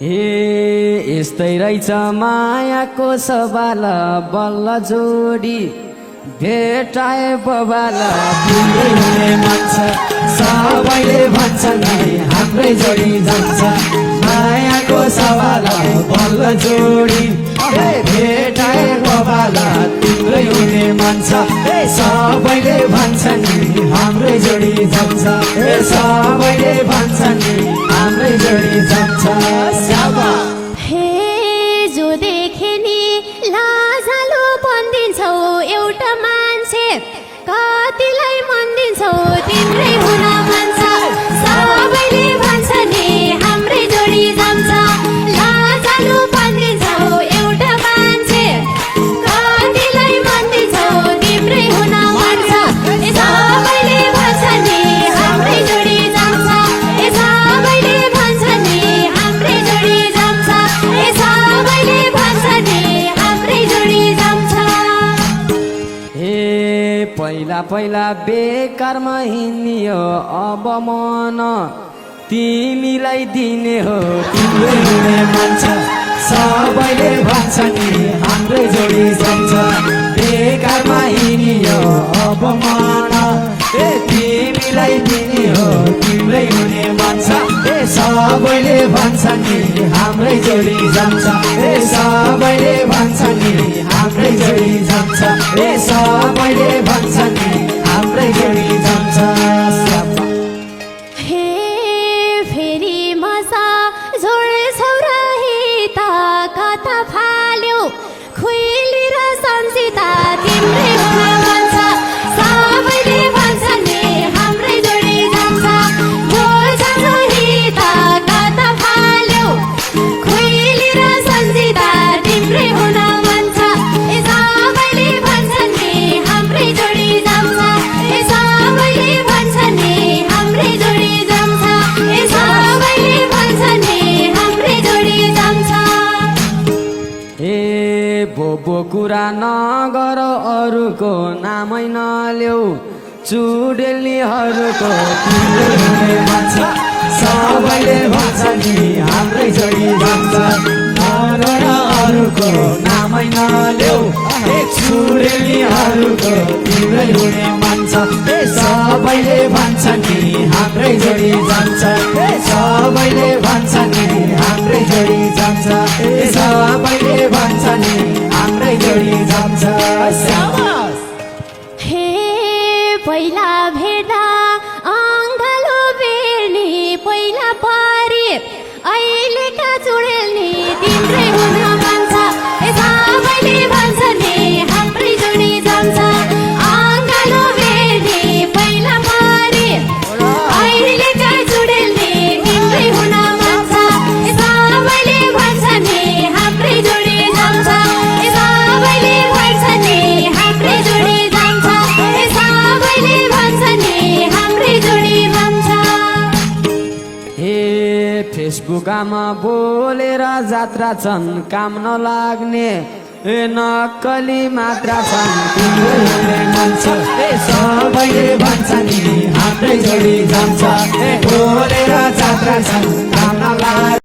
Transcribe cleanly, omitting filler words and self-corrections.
हे यस्तै रहेछ मायाको सवाल बल्ल जोडी भेटाए बबाल तिम्रै हुने मन छ सबैले भन्छन् नि हाम्रै जोडी जान्छ मायाको सवाल बल्ल जोडी भेटाए बबाल तिम्रै हुने मन छ सबैले भन्छन् नि हाम्रै जोडी जान्छ सबैले भन्छन् नि हाम्रै जोडी जान्छ हे जो देखे नि लाजालु बन्दिन्छौ एउटा मान्छे कतिलाई मन दिन्छौ तिम्रै हुन मन छ सबैले भन्छ नि हाम्रै जोडी जान्छ लाजालु बन्दिन्छौ एउटा मान्छे कतिलाई मन दिन्छौ तिम्रै हुन मन छ सबैले भन्छ नि हाम्रै जोडी जान्छ सबैले भन्छ नि हाम्रै जोडी जान्छ सबैले भन्छ नि हाम्रै जोडी जान्छ हे पहिला पहिला बेकारमा हिँड्नियो अब मन तिमीलाई दिने हो तिम्रै हुने मन छ सबैले भन्छ नि हाम्रै जोडी जान्छ बेकारमा हिँड्नियो अब मन तिमीलाई दिने हो तिम्रै हुने मन छ सबैले भन्छ नि हाम्रै जोडी जान्छ सबैले भन्छ नि हाम्रै जोडी जान्छ सबैले भन्छ नि हाम्रै जोडी जान्छ हे फेरि मसा जोड्छौ रहिता कता फाल्यौ खुइली र सम्झिता तिम्रै हुन मन छ सबैले भन्छ नि हाम्रै जोडी जान्छ जोड्छौ रहिता कता फाल्यौ खुइली र सम्झिता तिम्रै हुन मन छ सबैले भन्छ नि हाम्रै जोडी जान्छ सबैले भन्छ नि हाम्रै जोडी जान्छ सबैले भन्छ नि हाम्रै जोडी जान्छ ए बोबो कुरा नगर अरूको नामै नल्याउ चुडेलीहरूको तिम्रै हुने मन छ सबैले भन्छ नि हाम्रै जोडी जान्छ नगर अरूको नामै नल्याउ चुडेलीहरूको तिम्रै हुने मन छ सबैले भन्छ नि हाम्रै जोडी जान्छ सबैले भन्छ नि हाम्रै जोडी जान्छ सबैले भन्छ नि हाम्रै जोडी जान्छ हे पहिला भेट्दा अङ्गालो बेर्ने पहिला पारी अहिलेका चुडेल्नी तिम्रै हुन मन छ सबैले भन्छ नि हाम्रै जोडी जान्छ अङ्गालो बेर्ने पहिला पारी अहिलेका चुडेल्नी तिम्रै हुन मन छ सबैले भन्छ नि हाम्रै जोडी जान्छ सबैले भन्छ नि हाम्रै जोडी जान्छ सबैले भन्छ नि हाम्रै जोडी जान्छ हे फेसबुकमा बोलेर जात्रा छन् काम नलाग्ने नक्कली मात्रा छन् तिम्रै हुने मन छ सबैले भन्छ नि हाम्रै जोडी जान्छ बोलेर जात्रा छन् काम नलाग्ने